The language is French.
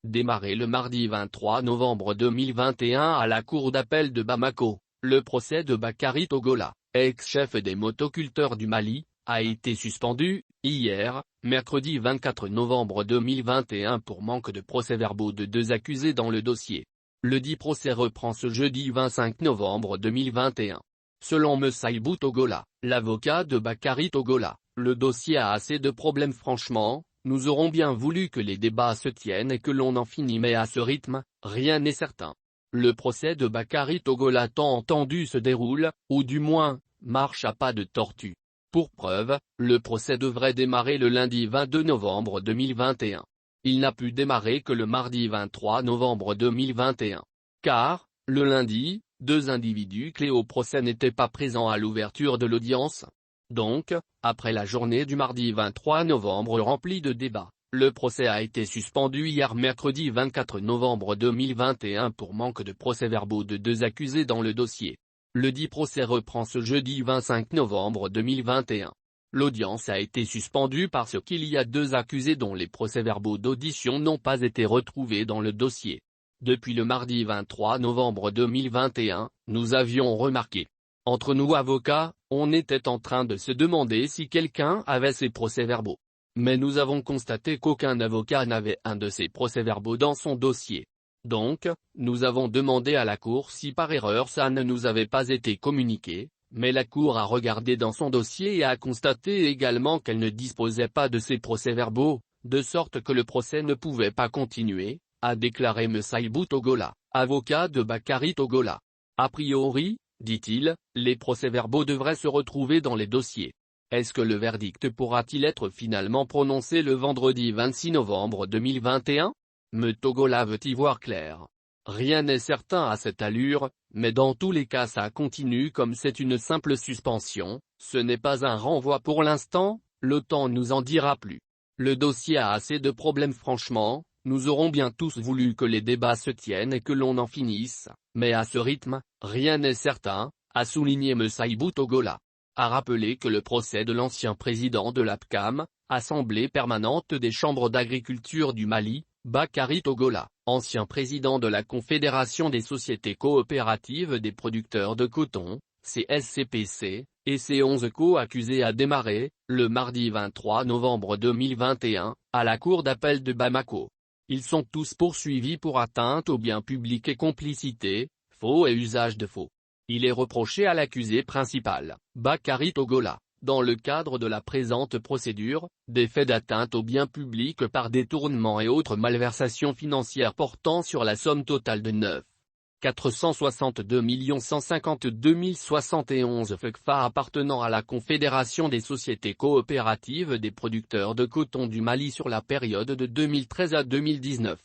Démarré le mardi 23 novembre 2021 à la cour d'appel de Bamako, le procès de Bakary Togola, ex-chef des motoculteurs du Mali, a été suspendu, hier, mercredi 24 novembre 2021 pour manque de procès-verbaux de deux accusés dans le dossier. Le dit procès reprend ce jeudi 25 novembre 2021. Selon Messaibou Togola, l'avocat de Bakary Togola, le dossier a assez de problèmes franchement. Nous aurons bien voulu que les débats se tiennent et que l'on en finisse, mais à ce rythme, rien n'est certain. Le procès de Bakary Togola tant entendu se déroule, ou du moins, marche à pas de tortue. Pour preuve, le procès devrait démarrer le lundi 22 novembre 2021. Il n'a pu démarrer que le mardi 23 novembre 2021. Car, le lundi, deux individus clés au procès n'étaient pas présents à l'ouverture de l'audience. Donc, après la journée du mardi 23 novembre remplie de débats, le procès a été suspendu hier mercredi 24 novembre 2021 pour manque de procès-verbaux de deux accusés dans le dossier. Le dit procès reprend ce jeudi 25 novembre 2021. L'audience a été suspendue parce qu'il y a deux accusés dont les procès-verbaux d'audition n'ont pas été retrouvés dans le dossier. Depuis le mardi 23 novembre 2021, nous avions remarqué. Entre nous avocats, on était en train de se demander si quelqu'un avait ces procès-verbaux. Mais nous avons constaté qu'aucun avocat n'avait un de ces procès-verbaux dans son dossier. Donc, nous avons demandé à la Cour si par erreur ça ne nous avait pas été communiqué, mais la Cour a regardé dans son dossier et a constaté également qu'elle ne disposait pas de ces procès-verbaux, de sorte que le procès ne pouvait pas continuer, a déclaré Messaibou Togola, avocat de Bakary Togola. A priori, dit-il, les procès-verbaux devraient se retrouver dans les dossiers. Est-ce que le verdict pourra-t-il être finalement prononcé le vendredi 26 novembre 2021? Me Togola veut y voir clair. Rien n'est certain à cette allure, mais dans tous les cas ça continue comme c'est une simple suspension, ce n'est pas un renvoi pour l'instant, le temps nous en dira plus. Le dossier a assez de problèmes franchement, nous aurons bien tous voulu que les débats se tiennent et que l'on en finisse, mais à ce rythme, rien n'est certain, a souligné Messaibou Togola. A rappelé que le procès de l'ancien président de l'APCAM, Assemblée permanente des chambres d'agriculture du Mali, Bakary Togola, ancien président de la Confédération des sociétés coopératives des producteurs de coton, CSCPC, et ses 11 co-accusés a démarré, le mardi 23 novembre 2021, à la cour d'appel de Bamako. Ils sont tous poursuivis pour atteinte aux biens publics et complicité, faux et usage de faux. Il est reproché à l'accusé principal, Bakary Togola, dans le cadre de la présente procédure, des faits d'atteinte aux biens publics par détournement et autres malversations financières portant sur la somme totale de 9,462 152 071 FECFA appartenant à la Confédération des sociétés coopératives des producteurs de coton du Mali sur la période de 2013 à 2019.